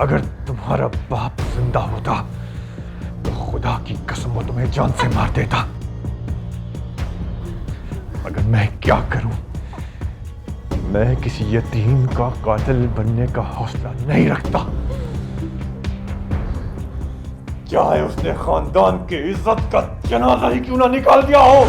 अगर तुम्हारा बाप जिंदा होता तो खुदा की कसम वो तुम्हें जान से मार देता। मगर मैं क्या करूं? मैं किसी यतीम का कातिल बनने का हौसला नहीं रखता। चाहे उसने खानदान की इज्जत का जनाजा ही क्यों ना निकाल दिया हो।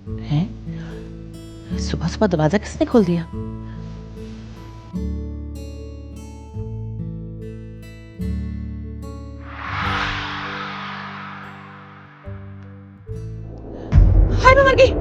हैं? सुबह सुबह दरवाजा किसने खोल दिया? हाय मैं मर गई।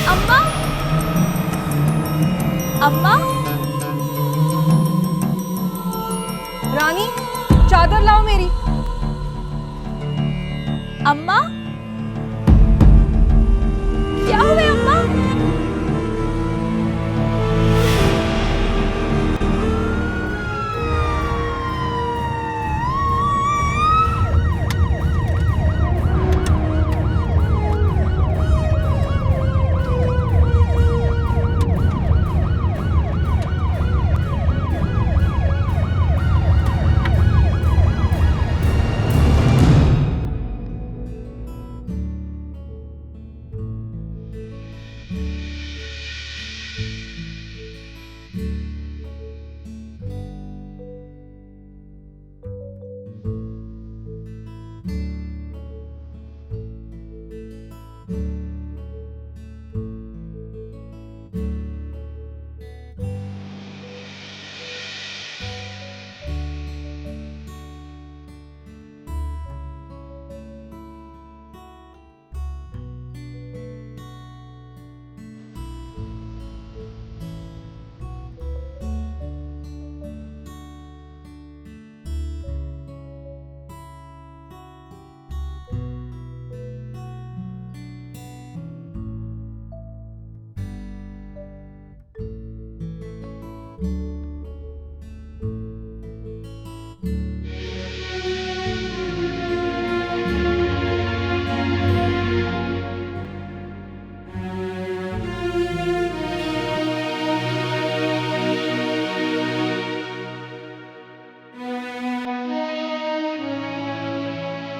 अम्मा, अम्मा, रानी चादर लाओ मेरी। अम्मा, क्या हुआ अम्मा?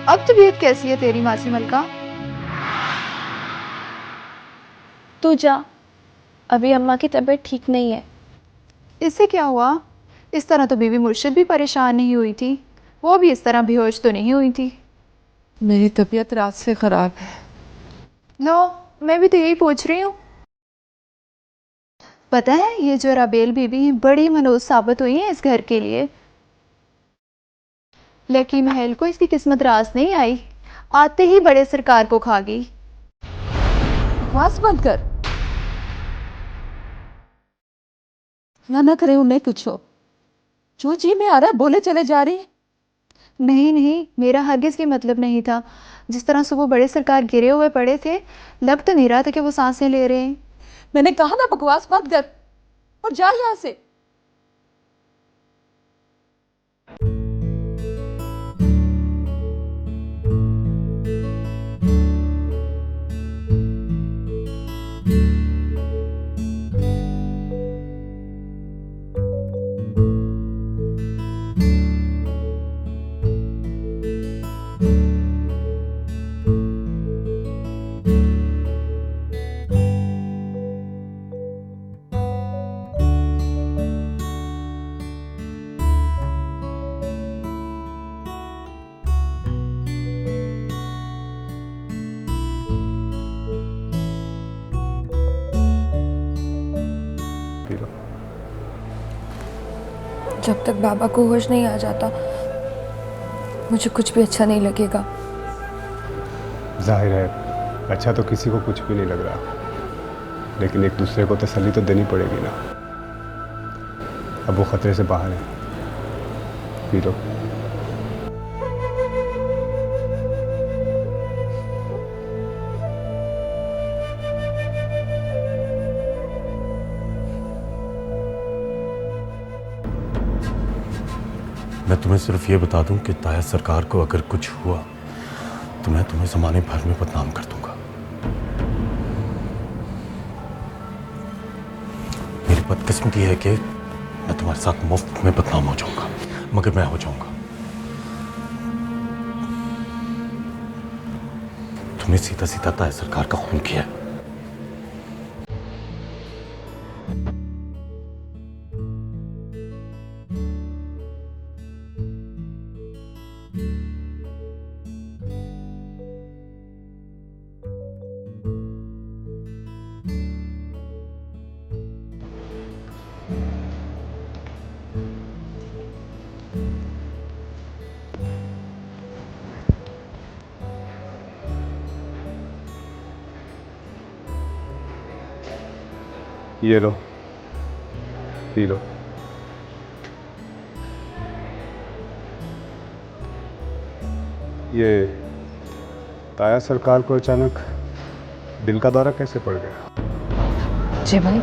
अब तबीयत कैसी है तेरी मासी मलका? तू जा, अभी अम्मा की तबीयत ठीक नहीं है। इससे क्या हुआ? इस तरह तो बीवी मुर्शिद भी परेशान नहीं हुई थी। वो भी इस तरह बेहोश तो नहीं हुई थी। मेरी तबीयत रात से खराब है। लो, मैं भी तो यही पूछ रही हूँ। पता है ये जो राबेल बीबी बड़ी मनोज साबित हुई है इस घर के लिए। लेकिन महल को इसकी किस्मत रास नहीं आई, आते ही बड़े सरकार को खा गई। बकवास बंद कर। ना करे उन्हें कुछ हो। जो जी में आ रहा है बोले चले जा रही। नहीं नहीं, मेरा हरगिज़ ये मतलब नहीं था। जिस तरह से वो बड़े सरकार गिरे हुए पड़े थे, लग तो नहीं रहा था कि वो सांसें ले रहे हैं। मैंने कहा ना बकवास बंद कर और जा यहाँ से। जब तक बाबा को होश नहीं आ जाता मुझे कुछ भी अच्छा नहीं लगेगा। जाहिर है अच्छा तो किसी को कुछ भी नहीं लग रहा, लेकिन एक दूसरे को तसल्ली तो देनी पड़ेगी ना। अब वो खतरे से बाहर है, पी लो। मैं तुम्हें सिर्फ ये बता दूं कि ताया सरकार को अगर कुछ हुआ तो मैं तुम्हें ज़माने भर में बदनाम कर दूंगा। मेरी बदकिस्मती है कि मैं तुम्हारे साथ मुफ्त में बदनाम हो जाऊंगा, मगर मैं हो जाऊंगा। तुमने सीधा सीधा ताया सरकार का खून किया है। ये लो, पी लो। ये ताया सरकार को अचानक दिल का दौरा कैसे पड़ गया? जी भाई,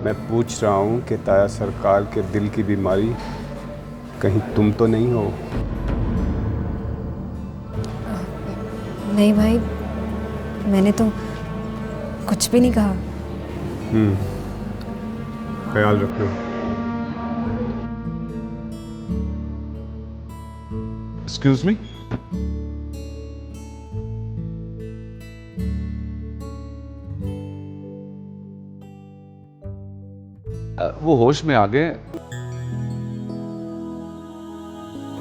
मैं पूछ रहा हूँ कि ताया सरकार के दिल की बीमारी कहीं तुम तो नहीं हो? नहीं भाई, मैंने तो कुछ भी नहीं कहा। ख्याल रखना। एक्सक्यूज मी, वो होश में आ गए,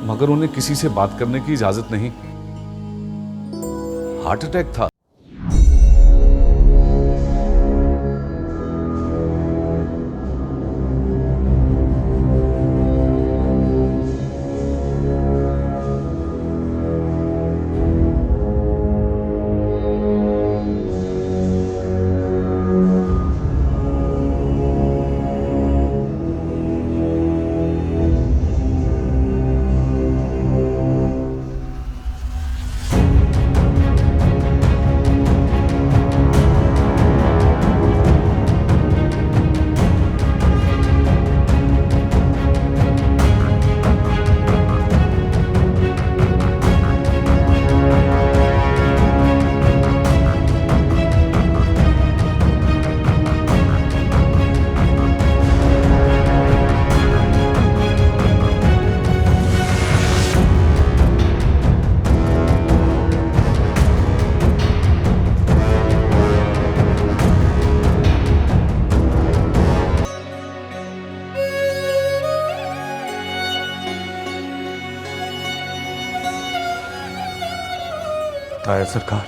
मगर उन्हें किसी से बात करने की इजाजत नहीं। हार्ट अटैक था। ताया सरकार,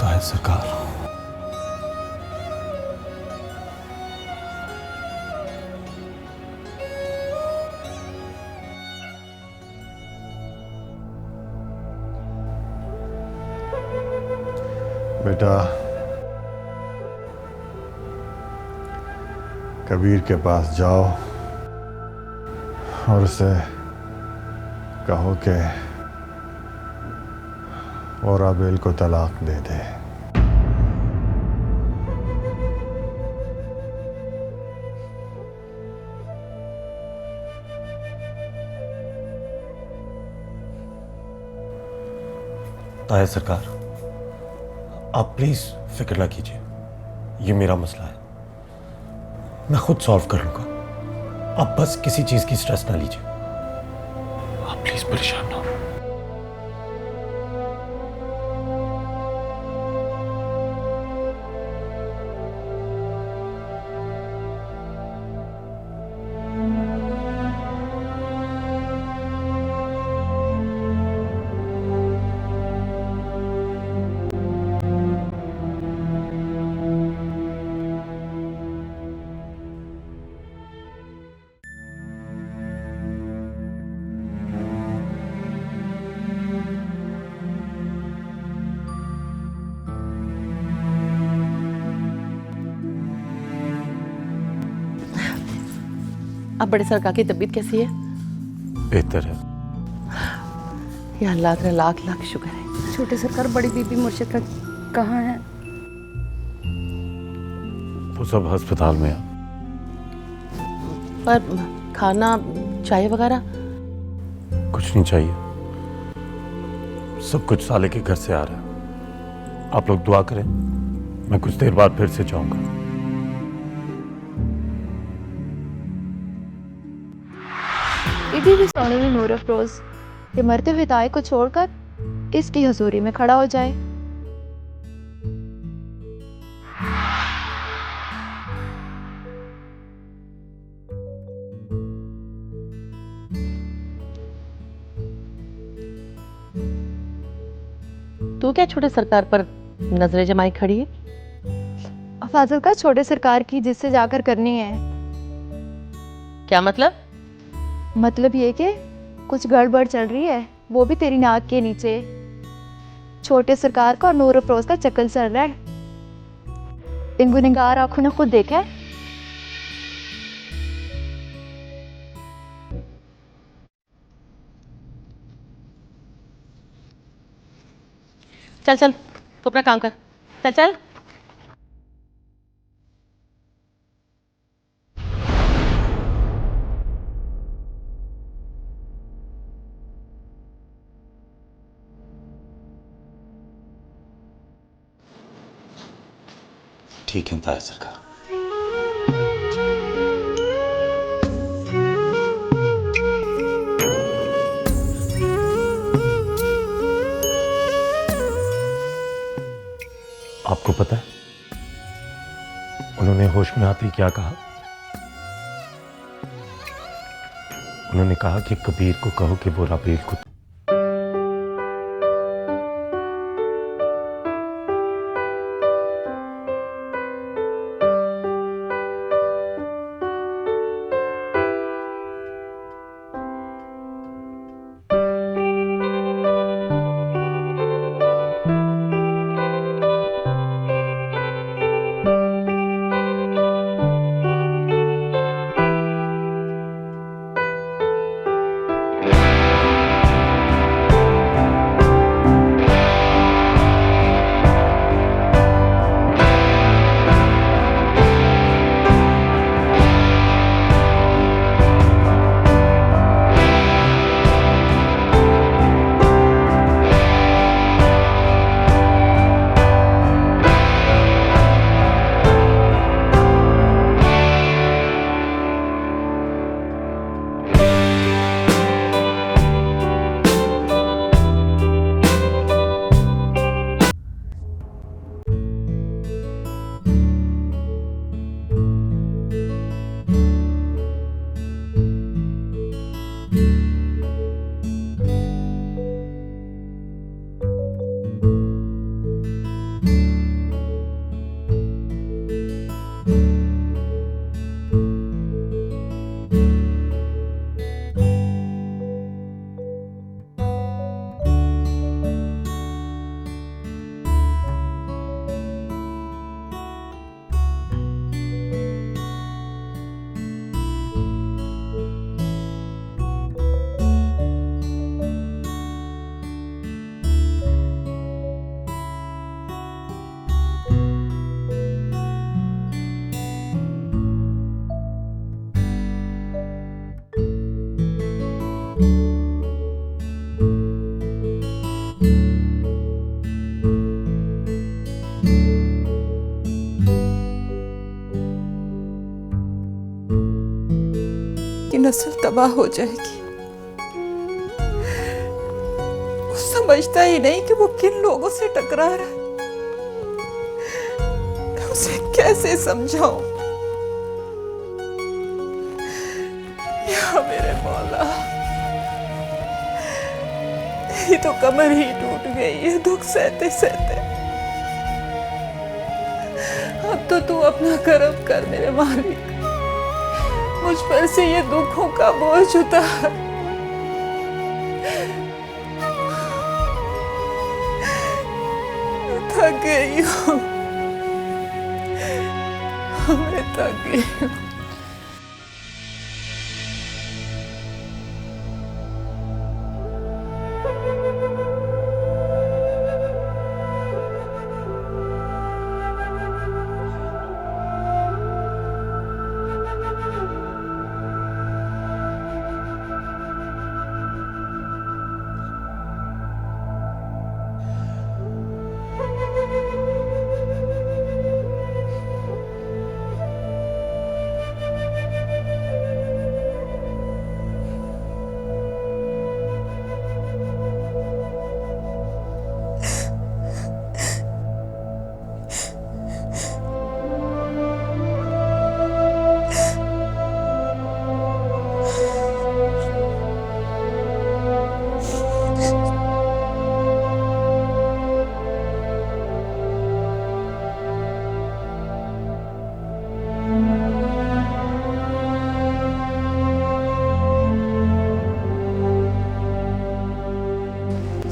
ताया सरकार, बेटा, कबीर के पास जाओ और उसे कहो कि वो राबेल को तलाक दे दे। ताया सरकार, आप प्लीज फिक्र ना कीजिए, ये मेरा मसला है, मैं खुद सॉल्व कर लूंगा। आप बस किसी चीज की स्ट्रेस ना लीजिए, आप प्लीज परेशान ना हो। अब बड़े सरकार की तबीयत कैसी है? बेहतर है। या अल्लाह तेरा लाख लाख शुक्र है। छोटे सरकार, बड़ी बीबी मुर्शिद का कहाँ है? वो सब अस्पताल में है। पर खाना चाय वगैरह? कुछ नहीं चाहिए, सब कुछ साले के घर से आ रहा है। आप लोग दुआ करें, मैं कुछ देर बाद फिर से जाऊंगा। इतनी भी सोनी में नूर अफरोज के मरते हुए ताए को छोड़कर इसकी हजूरी में खड़ा हो जाए। तू क्या छोटे सरकार पर नजरें जमाई खड़ी है? फाजिल का छोटे सरकार की जिससे जाकर करनी है। क्या मतलब? मतलब ये कि कुछ गड़बड़ चल रही है, वो भी तेरी नाक के नीचे। छोटे सरकार का और नूर अफरोज का चक्कर चल रहा है। इन गुनहगार आंखों ने खुद देखा है। चल चल, तू अपना काम कर। चल चल। ठीक है ताया सरकार। आपको पता है उन्होंने होश में आते ही क्या कहा? उन्होंने कहा कि कबीर को कहो कि वो राबेल को की नस्ल तबाह हो जाएगी। वो समझता ही नहीं कि वो किन लोगों से टकरा रहा है। मैं उसे कैसे समझाऊं? या मेरे मौला, ये तो कमर ही टूट गई है दुख सहते सहते। अब तो तू अपना करम कर मेरे मालिक, मुझ पर से ये दुखों का बोझ उतार। थक गई हूँ, मैं थक गई हूँ।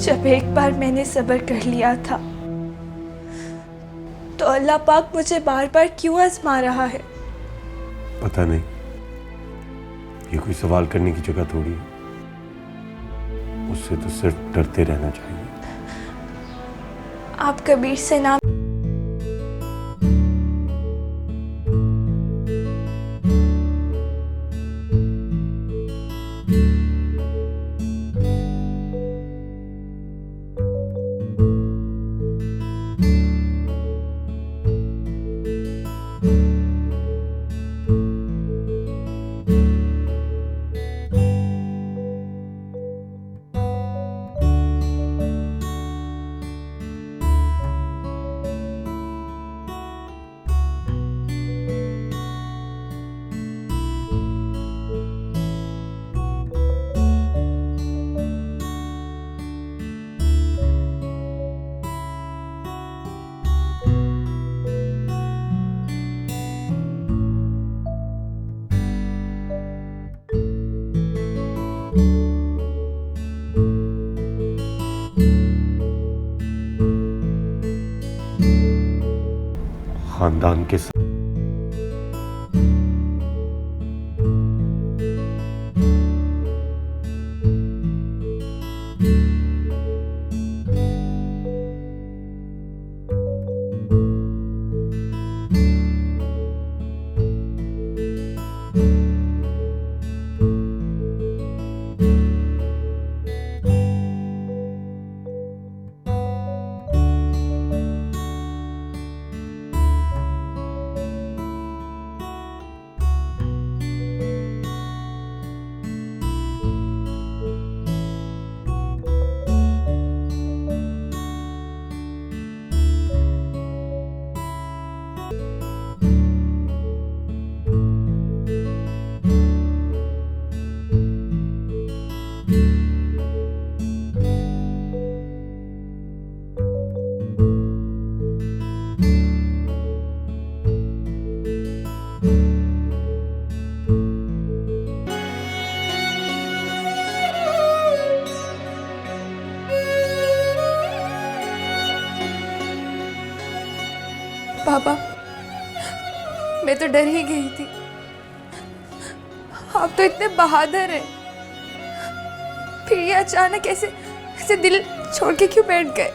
जब एक बार मैंने सब्र कर लिया था तो अल्लाह पाक मुझे बार बार क्यों आजमा रहा है? पता नहीं, ये कोई सवाल करने की जगह थोड़ी है। उससे तो सिर्फ डरते रहना चाहिए। आप कबीर से नाम खानदान के साथ पापा, मैं तो डर ही गई थी। आप तो इतने बहादुर हैं, फिर ये अचानक ऐसे दिल छोड़ के क्यों बैठ गए?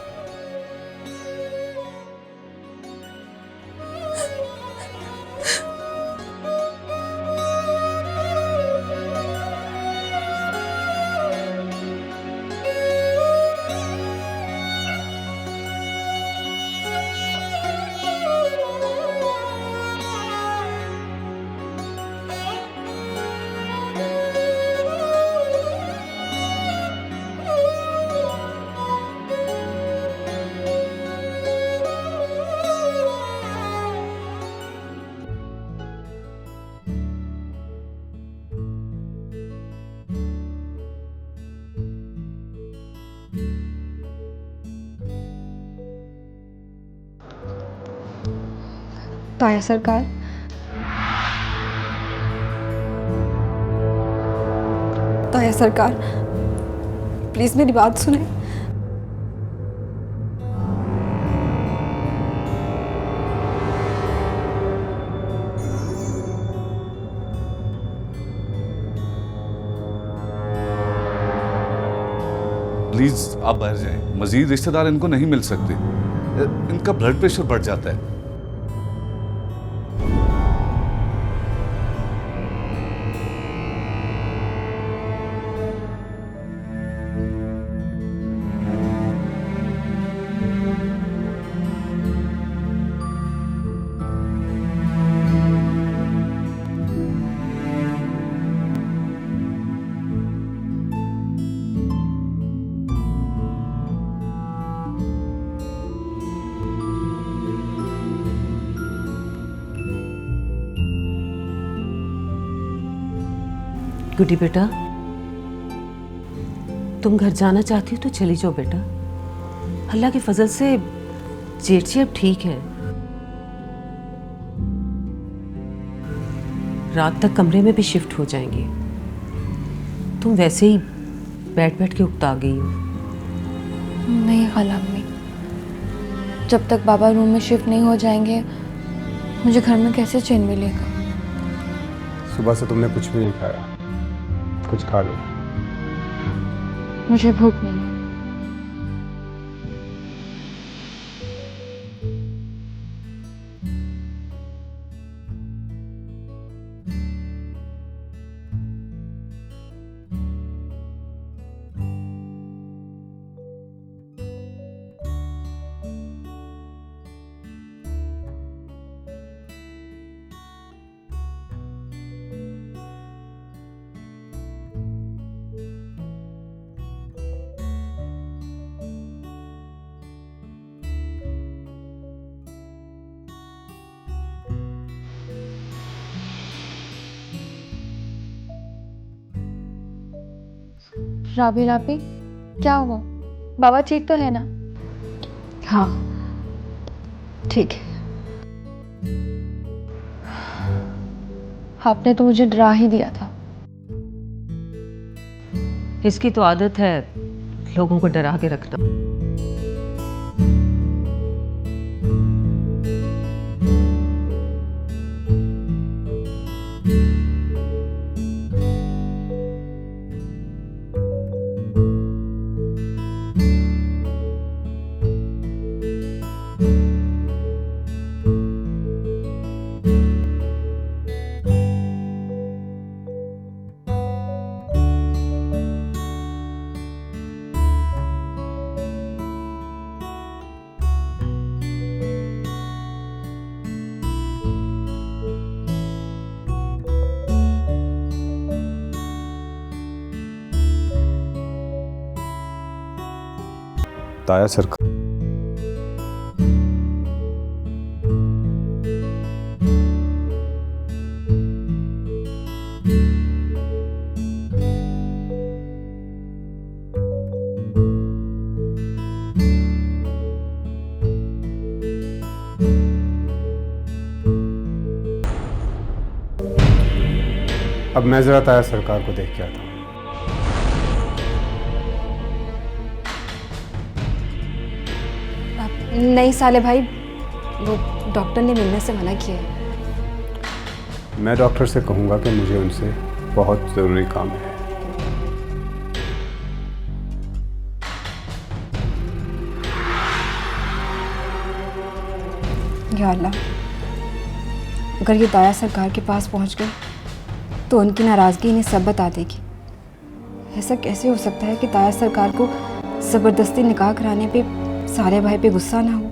ताया सरकार, ताया सरकार, प्लीज मेरी बात सुने। प्लीज आप बाहर जाएं। मजीद रिश्तेदार इनको नहीं मिल सकते, इनका ब्लड प्रेशर बढ़ जाता है। गुड्डी बेटा, तुम घर जाना चाहती हो तो चली जाओ बेटा। अल्लाह के फजल से जेठ जी अब ठीक है। रात तक कमरे में भी शिफ्ट हो जाएंगे। तुम वैसे ही बैठ बैठ के उकता गई हो। नहीं खाला अम्मी, जब तक बाबा रूम में शिफ्ट नहीं हो जाएंगे मुझे घर में कैसे चैन मिलेगा। सुबह से तुमने कुछ भी नहीं खाया, कुछ खा लो। मुझे भूख नहीं है। राबी राबी, क्या हुआ? बाबा ठीक तो है ना? हाँ ठीक है। आपने तो मुझे डरा ही दिया था। इसकी तो आदत है लोगों को डरा के रखना। ताया सरकार अब मैं जरा ताया सरकार को देख के आता हूँ। नहीं साले भाई, वो डॉक्टर ने मिलने से मना किया है। मैं डॉक्टर से कहूँगा कि मुझे उनसे बहुत ज़रूरी काम है। या अल्लाह, अगर ये दाया सरकार के पास पहुंच गए तो उनकी नाराज़गी इन्हें सब बता देगी। ऐसा कैसे हो सकता है कि दाया सरकार को ज़बरदस्ती निकाह कराने पे साले भाई पे गुस्सा ना हो।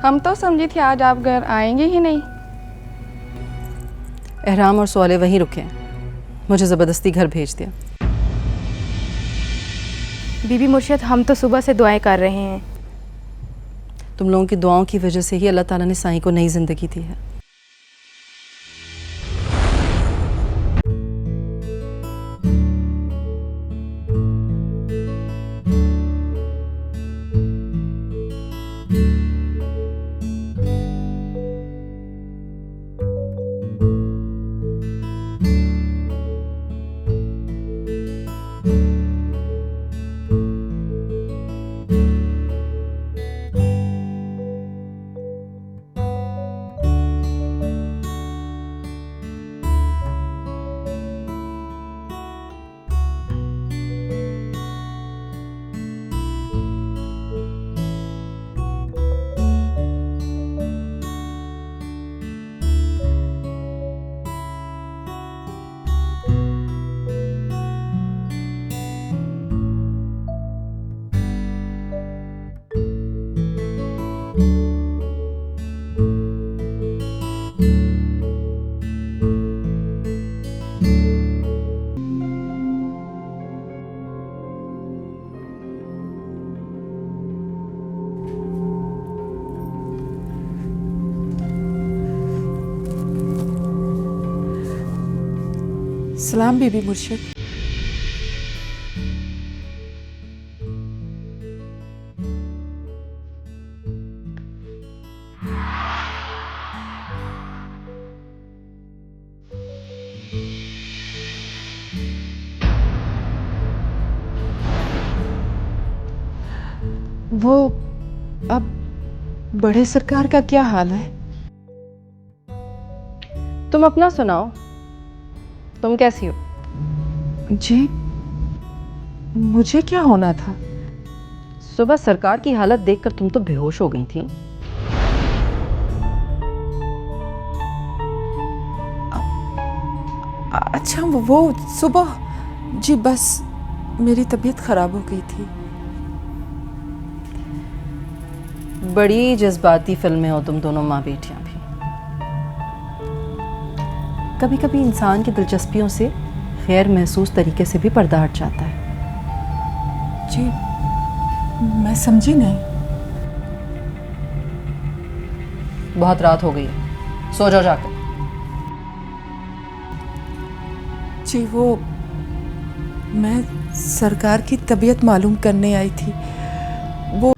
हम तो समझी थी आज आप घर आएंगे ही नहीं। एहराम और सोले वहीं रुके हैं, मुझे ज़बरदस्ती घर भेज दिया। बीबी मुर्शिद, हम तो सुबह से दुआएं कर रहे हैं। तुम लोगों की दुआओं की वजह से ही अल्लाह ताला ने साईं को नई ज़िंदगी दी है। सलाम बीबी मुर्शिद। वो अब बड़े सरकार का क्या हाल है? तुम अपना सुनाओ, तुम कैसी हो? जी, मुझे क्या होना था? सुबह सरकार की हालत देखकर तुम तो बेहोश हो गई थी। अच्छा, वो सुबह जी बस मेरी तबीयत खराब हो गई थी। बड़ी जज्बाती फिल्में हो तुम दोनों माँ बेटियां भी। कभी कभी इंसान की दिलचस्पियों से गैर महसूस तरीके से भी पर्दा हट जाता है। जी, मैं समझी नहीं। बहुत रात हो गई है, सो जाओ जाकर। जी, वो मैं सरकार की तबीयत मालूम करने आई थी। वो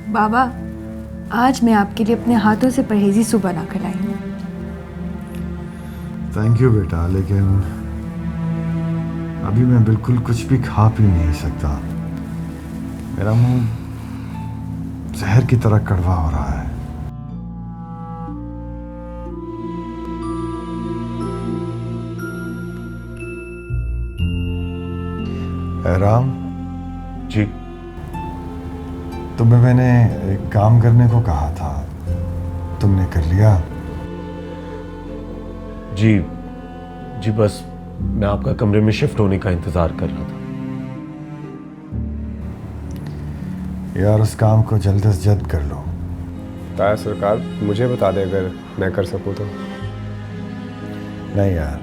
बाबा, आज मैं आपके लिए अपने हाथों से परहेजी सूप बना कर लाई हूँ। थैंक यू बेटा, लेकिन अभी मैं बिल्कुल कुछ भी खा पी नहीं सकता। मेरा मुंह जहर की तरह कड़वा हो रहा है। राम जी, तुम्हें मैंने एक काम करने को कहा था, तुमने कर लिया? जी जी, बस मैं आपका कमरे में शिफ्ट होने का इंतजार कर रहा था। यार, उस काम को जल्द से जल्द कर लो। ताया सरकार, मुझे बता दे अगर मैं कर सकूँ तो। नहीं यार,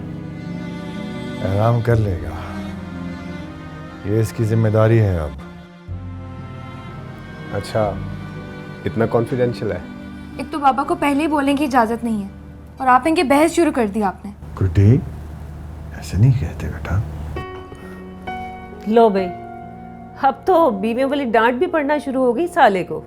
आराम कर लेगा, ये इसकी जिम्मेदारी है अब। अच्छा, इतना कॉन्फिडेंशियल है? एक तो बाबा को पहले ही बोलने की इजाज़त नहीं है और आप इनके बहस शुरू कर दी आपने। गुड्डी, ऐसे नहीं कहते बेटा। लो भाई, अब तो बीवियों वाली डांट भी पड़ना शुरू हो गई साले को।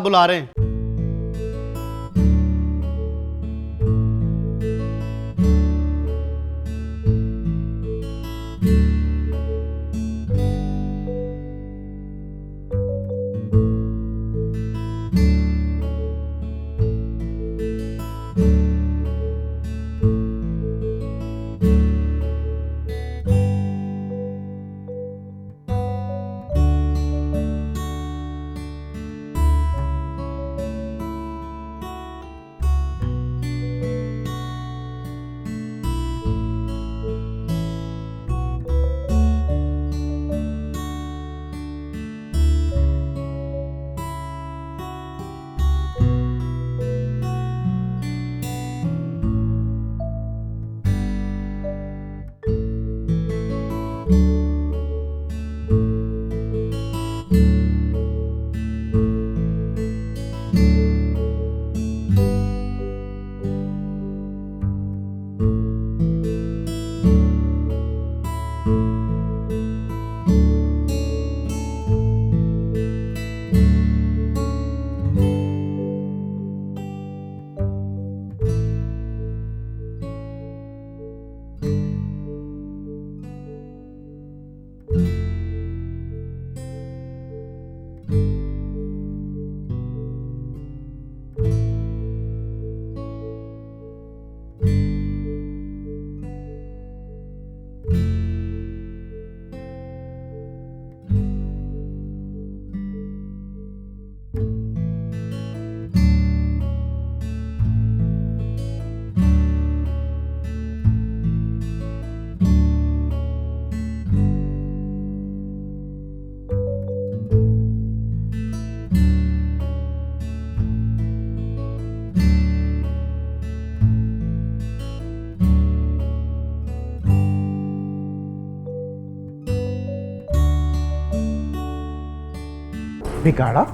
बुला रहे हैं। बिगाड़ा?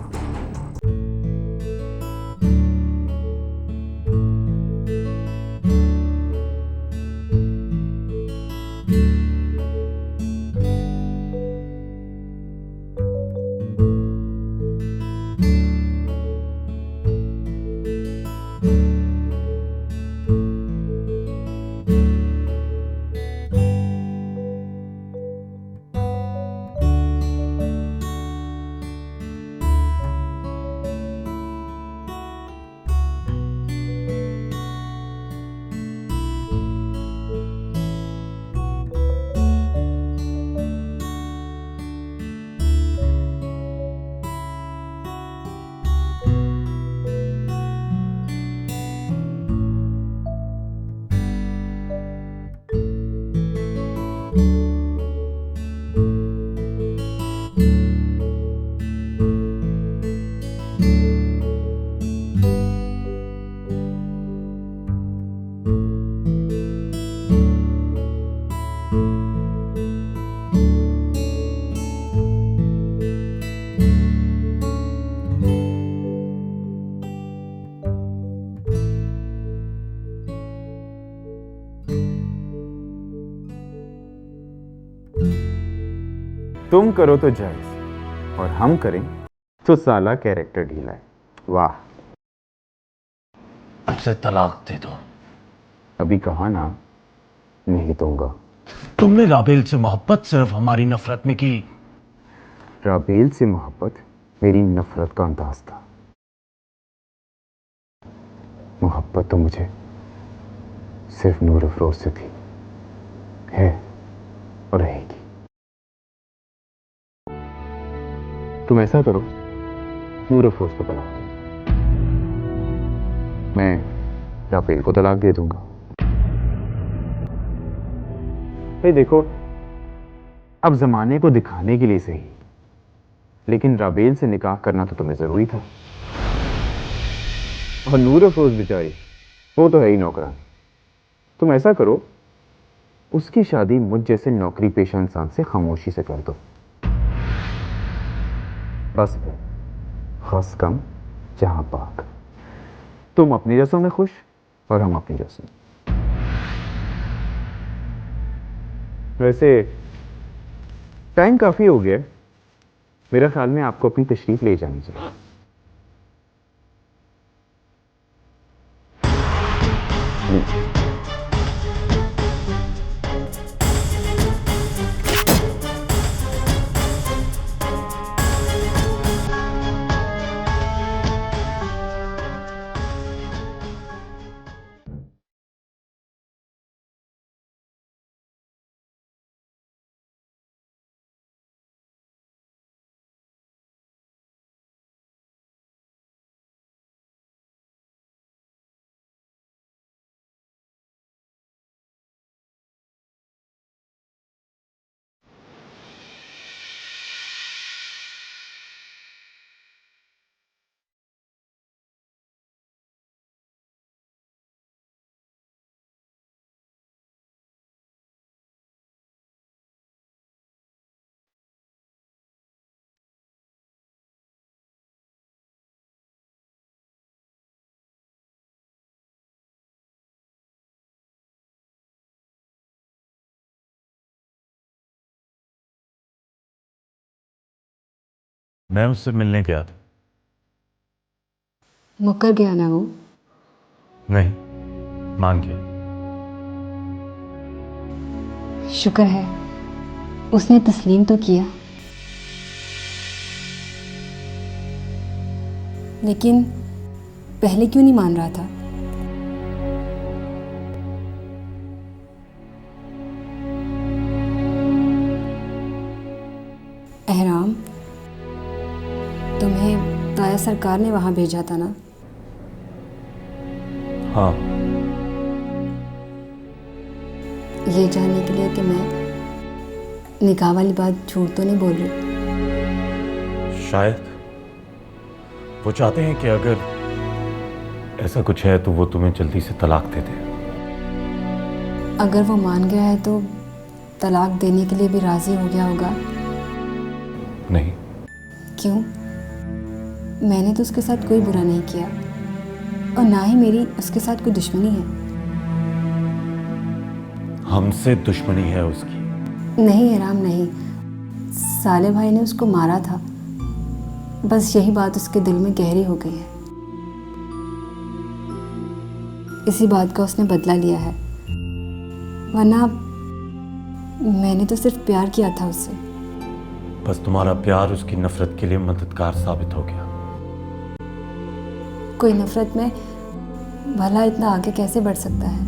तुम करो तो जायज और हम करें तो साला कैरेक्टर ढीला है। वाह। मुझसे तलाक दे दो। अभी कहा ना, नहीं दूंगा। तुमने राबेल से मोहब्बत सिर्फ हमारी नफरत में की। राबेल से मोहब्बत मेरी नफरत का अंदाज था। मोहब्बत तो मुझे सिर्फ नूर अफरोज से थी, है और रहेगी। तुम ऐसा करो, नूर अफरोज को तलाक दो, मैं राबेल को तलाक दे दूंगा। भाई देखो, अब जमाने को दिखाने के लिए सही, लेकिन राबेल से निकाह करना तो तुम्हें जरूरी था। और नूर अफरोज बेचारी, वो तो है ही नौकरान। तुम ऐसा करो, उसकी शादी मुझ जैसे नौकरी पेशा इंसान से खामोशी से कर दो। बस खस कम जहां पाक। तुम अपनी रस्म में खुश और हम अपनी रस्म। वैसे टाइम काफी हो गया, मेरा ख्याल में आपको अपनी तशरीफ ले जानी चाहिए। मैं उससे मिलने गया था। मुकर गया ना वो? नहीं, मान गया। शुक्र है उसने तस्लीम तो किया, लेकिन पहले क्यों नहीं मान रहा था? एहराम, तुम्हें ताया सरकार ने वहां भेजा था ना? हाँ। ये जानने के लिए कि मैं निकाह वाली बात झूठ तो नहीं बोल रही। शायद वो चाहते हैं कि अगर ऐसा कुछ है तो वो तुम्हें जल्दी से तलाक दे दे। अगर वो मान गया है तो तलाक देने के लिए भी राजी हो गया होगा? नहीं। क्यों? मैंने तो उसके साथ कोई बुरा नहीं किया और ना ही मेरी उसके साथ कोई दुश्मनी है। हमसे दुश्मनी है उसकी। नहीं एहराम, नहीं। साले भाई ने उसको मारा था, बस यही बात उसके दिल में गहरी हो गई है। इसी बात का उसने बदला लिया है, वरना मैंने तो सिर्फ प्यार किया था उससे। बस तुम्हारा प्यार उसकी नफरत के लिए मददगार साबित हो गया। कोई नफरत में भला इतना आगे कैसे बढ़ सकता है?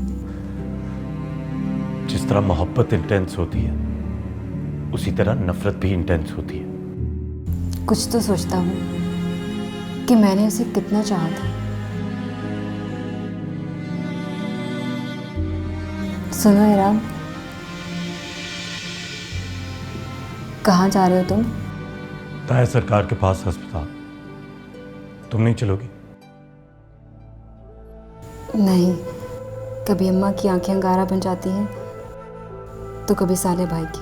जिस तरह मोहब्बत इंटेंस होती है उसी तरह नफरत भी इंटेंस होती है। कुछ तो सोचता हूँ कि मैंने उसे कितना चाहा था। सुनो एहराम, कहाँ जा रहे हो तुम? ताया सरकार के पास अस्पताल। तुम नहीं चलोगी? नहीं, कभी अम्मा की आंखें अंगारा बन जाती हैं तो कभी साले भाई की,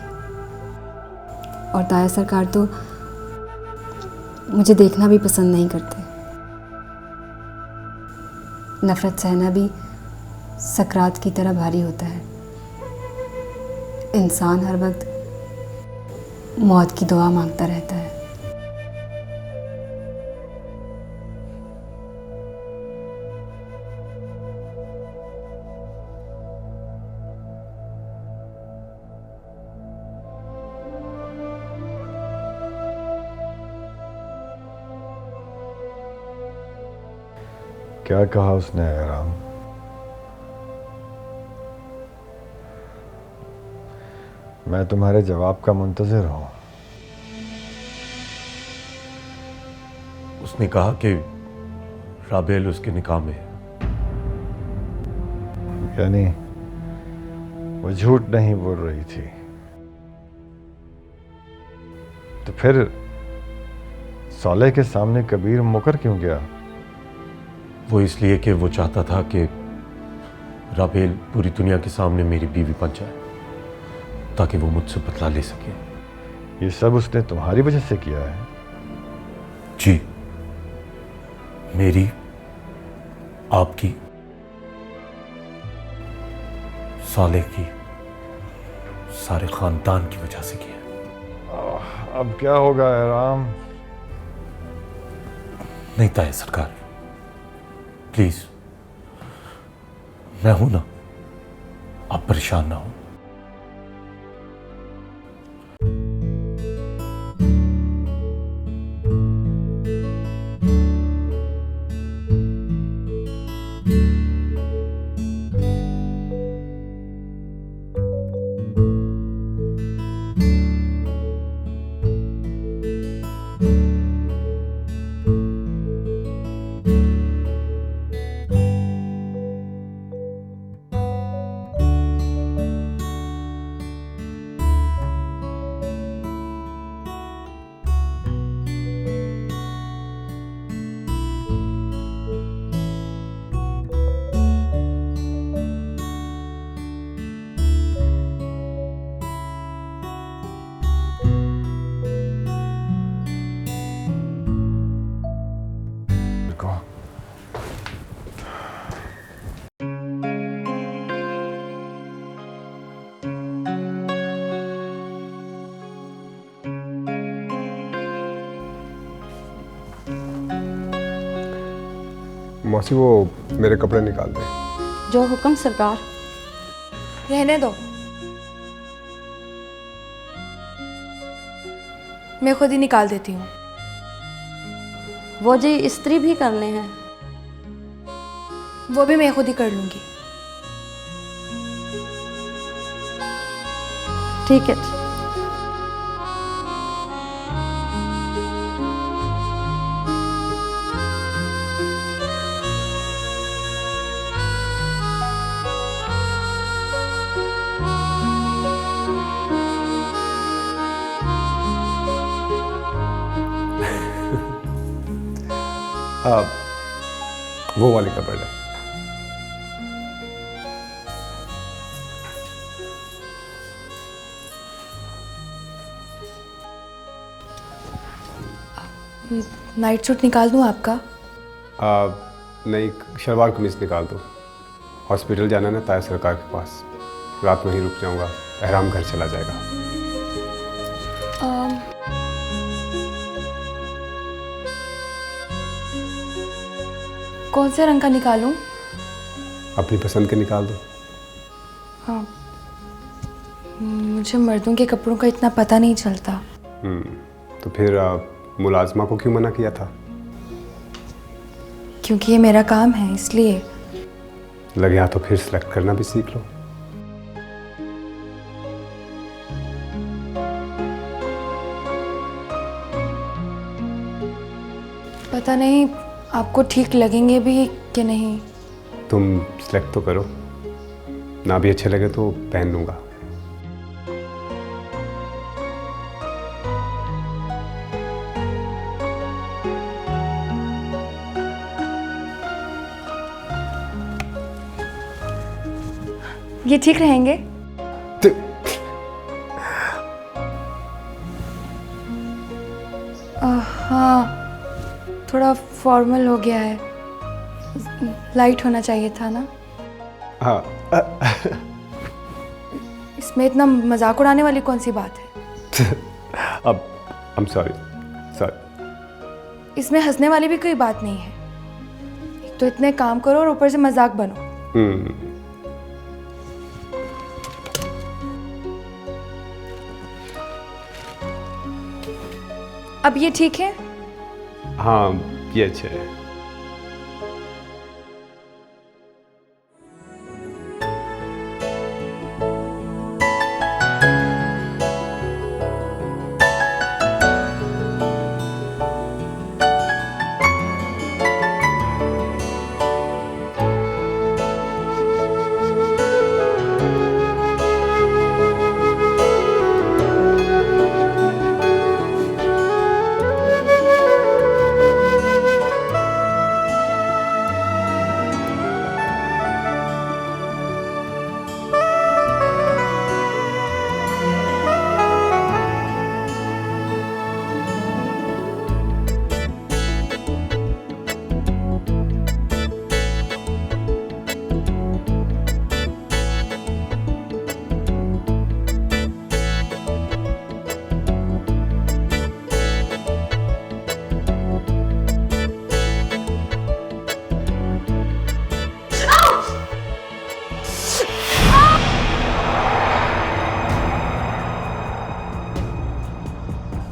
और ताया सरकार तो मुझे देखना भी पसंद नहीं करते। नफरत सहना भी सकरात की तरह भारी होता है। इंसान हर वक्त मौत की दुआ मांगता रहता है। क्या कहा उसने एहराम? मैं तुम्हारे जवाब का मुंतजिर हूं। उसने कहा कि राबेल उसके निकाह में है। यानी वो झूठ नहीं बोल रही थी? तो फिर साले के सामने कबीर मुकर क्यों गया? वो इसलिए कि वो चाहता था कि राबेल पूरी दुनिया के सामने मेरी बीवी बन जाए ताकि वो मुझसे बदला ले सके। ये सब उसने तुम्हारी वजह से किया है? जी, मेरी, आपकी, साले की, सारे खानदान की वजह से किया। अब क्या होगा एहराम? नहीं ताया सरकार, प्लीज, मैं हूं ना, आप परेशान ना हो। मौसी वो मेरे कपड़े निकाल दे। जो हुक्म सरकार। रहने दो, मैं खुद ही निकाल देती हूँ। वो जी इस्त्री भी करने हैं। वो भी मैं खुद ही कर लूँगी। ठीक है। वो वाले कपड़े है। नाइट सूट निकाल दूँ आपका? नहीं, शलवार कमीज निकाल दो। हॉस्पिटल जाना ना ताया सरकार के पास, रात में ही रुक जाऊंगा, एहराम घर चला जाएगा। कौन से रंग का निकालूं? अपनी पसंद के निकाल दो। हाँ, मुझे मर्दों के कपड़ों का इतना पता नहीं चलता। तो फिर मुलाजमा को क्यों मना किया था? क्योंकि ये मेरा काम है, इसलिए। लगे हाथ तो फिर सिलेक्ट करना भी सीख लो। पता नहीं आपको ठीक लगेंगे भी कि नहीं। तुम सिलेक्ट तो करो, ना भी अच्छे लगे तो पहन लूंगा। ये ठीक रहेंगे? हाँ, थोड़ा फॉर्मल हो गया है, लाइट होना चाहिए था ना। हाँ। इसमें इतना मजाक उड़ाने वाली कौन सी बात है? अब I'm sorry। इसमें हंसने वाली भी कोई बात नहीं है। एक तो इतने काम करो और ऊपर से मजाक बनो। अब ये ठीक है? हाँ, ये अच्छे है।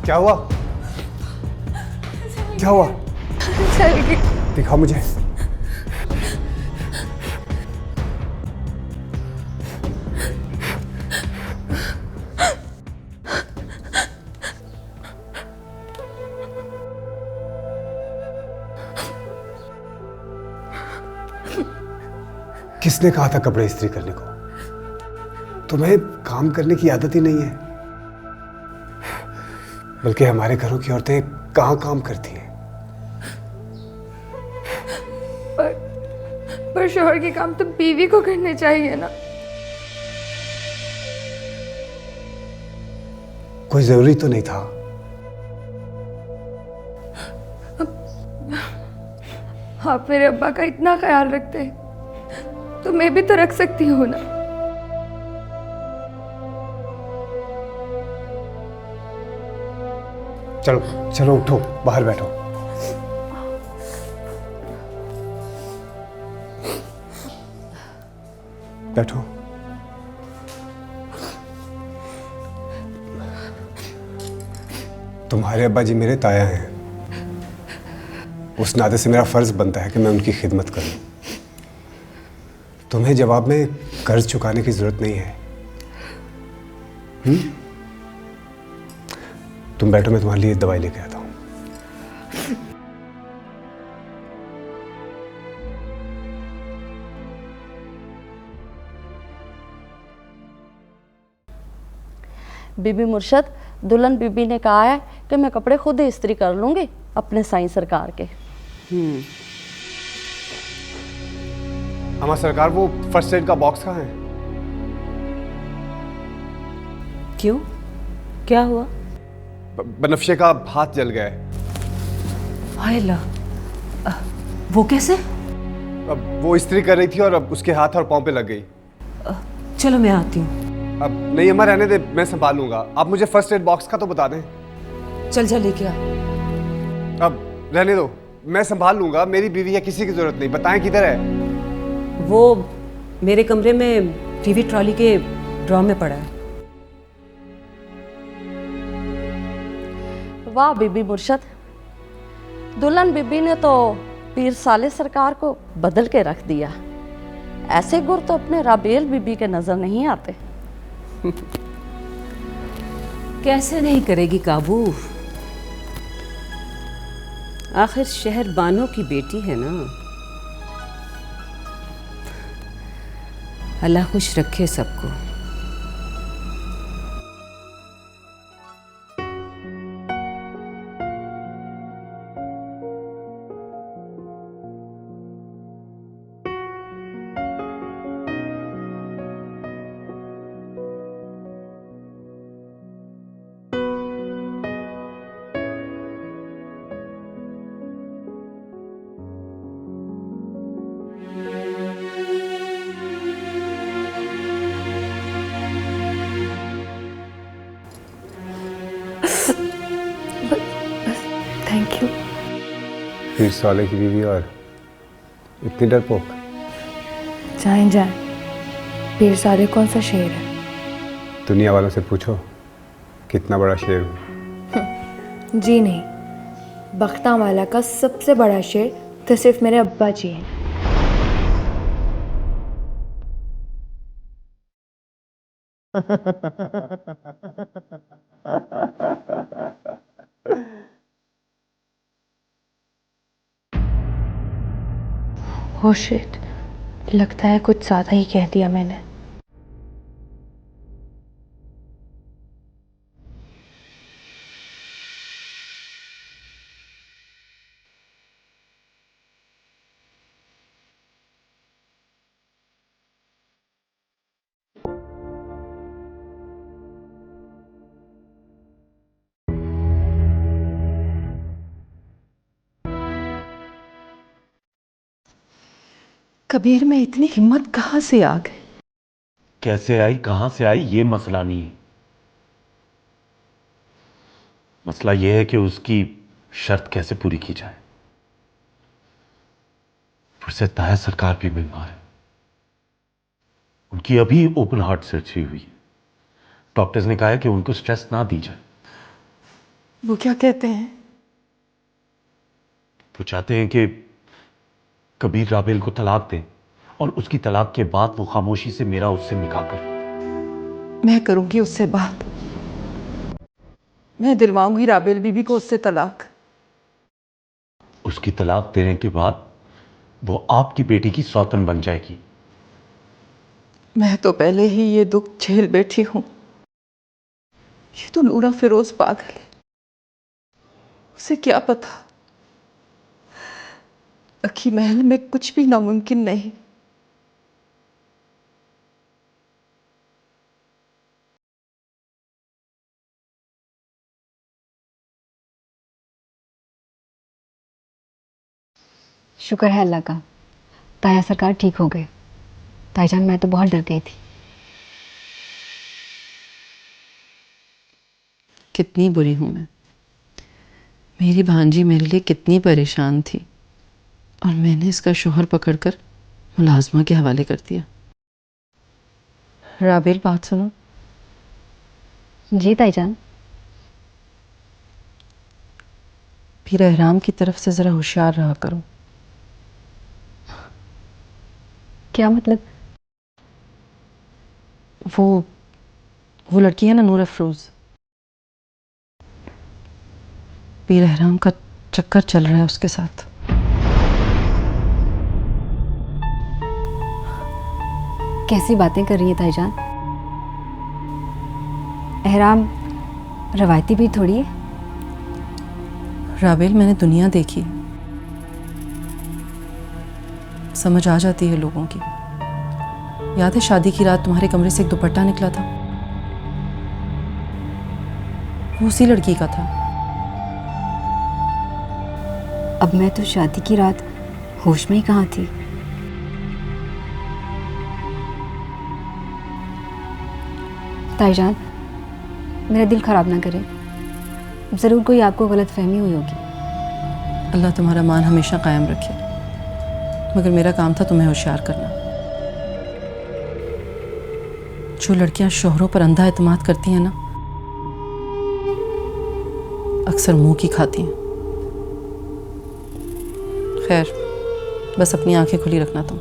क्या हुआ? क्या हुआ? दिखाओ मुझे। किसने कहा था कपड़े इस्त्री करने को? तुम्हें काम करने की आदत ही नहीं है। बल्कि हमारे घरों की औरतें कहाँ काम करती हैं। पर शौहर के काम तो बीवी को करने चाहिए ना। कोई जरूरी तो नहीं था। आप मेरे अब्बा का इतना ख्याल रखते हैं तो मैं भी तो रख सकती हूँ ना। चलो चलो उठो, बाहर बैठो। बैठो। तुम्हारे अब्बा जी मेरे ताया हैं, उस नाते से मेरा फर्ज बनता है कि मैं उनकी खिदमत करूं। तुम्हें जवाब में कर्ज चुकाने की जरूरत नहीं है। तुम बैठो, मैं तुम्हारे लिए दवाई लेके आता हूं। बीबी मुर्शद, दुल्हन बीबी ने कहा है कि मैं कपड़े खुद ही इस्त्री कर लूंगी अपने साईं सरकार के। हमारा सरकार, वो फर्स्ट एड का बॉक्स कहाँ है? क्यों, क्या हुआ? बनफ्शे का हाथ जल गया है। हाय ला, वो कैसे? अब वो इस्त्री कर रही थी और अब उसके हाथ और पाँव पे लग गई। चलो मैं आती हूँ। अब नहीं अम्मा, रहने दे, मैं संभालूंगा। आप मुझे फर्स्ट एड बॉक्स का तो बता दें। चल जा लेके आ। अब रहने दो, मैं संभाल लूंगा। मेरी बीवी है, किसी की जरूरत नहीं। बताएं किधर है? वो मेरे कमरे में टीवी ट्रॉली के ड्रॉ में पड़ा है। वाह बीबी मुर्शद, दुल्हन बीबी ने तो पीर साले सरकार को बदल के रख दिया। ऐसे गुर तो अपने राबेल बीबी के नजर नहीं आते। कैसे नहीं करेगी काबू, आखिर शहर बानो की बेटी है ना। अल्लाह खुश रखे सबको। Thank you. पीर साले की बीवी और इतनी डरपोक। जाएं जाएं, पीर साले कौन सा शेर है? दुनिया वालों से पूछो कितना बड़ा शेर हूँ। जी नहीं, बख्ता वाला का सबसे बड़ा शेर तो सिर्फ मेरे अब्बा जी हैं। ओह शिट, लगता है कुछ ज़्यादा ही कह दिया मैंने। कबीर में इतनी हिम्मत कहाँ से आ गई? कैसे आई, कहां से आई, ये मसला नहीं है। मसला यह है कि उसकी शर्त कैसे पूरी की जाए। फिर से ताया सरकार भी बीमार है, उनकी अभी ओपन हार्ट सर्जरी हुई है। डॉक्टर्स ने कहा है कि उनको स्ट्रेस ना दी जाए। वो क्या कहते हैं? वो चाहते हैं कि कबीर राबेल को तलाक दें और उसकी तलाक के बाद वो खामोशी से मेरा उससे निकाह कर। मैं करूंगी उससे बात, मैं दिलवाऊंगी राबेल बीबी को उससे तलाक। उसकी तलाक देने के बाद वो आपकी बेटी की सौतन बन जाएगी। मैं तो पहले ही ये दुख झेल बैठी हूं। ये तो नूरा फिरोज पागल है, उसे क्या पता अखी महल में कुछ भी नामुमकिन नहीं। शुक्र है अल्लाह का, ताया सरकार ठीक हो गए। ताईजान, मैं तो बहुत डर गई थी। कितनी बुरी हूं मैं। मेरी भांजी मेरे लिए कितनी परेशान थी और मैंने इसका शोहर पकड़कर मुलाजमा के हवाले कर दिया। राबेल, बात सुनो। जी ताईजान। पीर एहराम की तरफ से ज़रा होशियार रहा करो। क्या मतलब? वो लड़की है ना नूर अफरोज, पीर एहराम का चक्कर चल रहा है उसके साथ। कैसी बातें कर रही है ताईजान? एहराम रवायती भी थोड़ी है। राबेल, मैंने दुनिया देखी, समझ आ जाती है लोगों की। याद है शादी की रात तुम्हारे कमरे से एक दुपट्टा निकला था? वो उसी लड़की का था। अब मैं तो शादी की रात होश में ही कहाँ थी। ताईजान, मेरा दिल खराब ना करें, ज़रूर कोई आपको गलतफहमी हुई होगी। अल्लाह तुम्हारा मान हमेशा कायम रखे, मगर मेरा काम था तुम्हें होशियार करना। जो लड़कियां शोहरों पर अंधा एतमाद करती हैं ना, अक्सर मुंह की खाती हैं। खैर, बस अपनी आंखें खुली रखना तुम।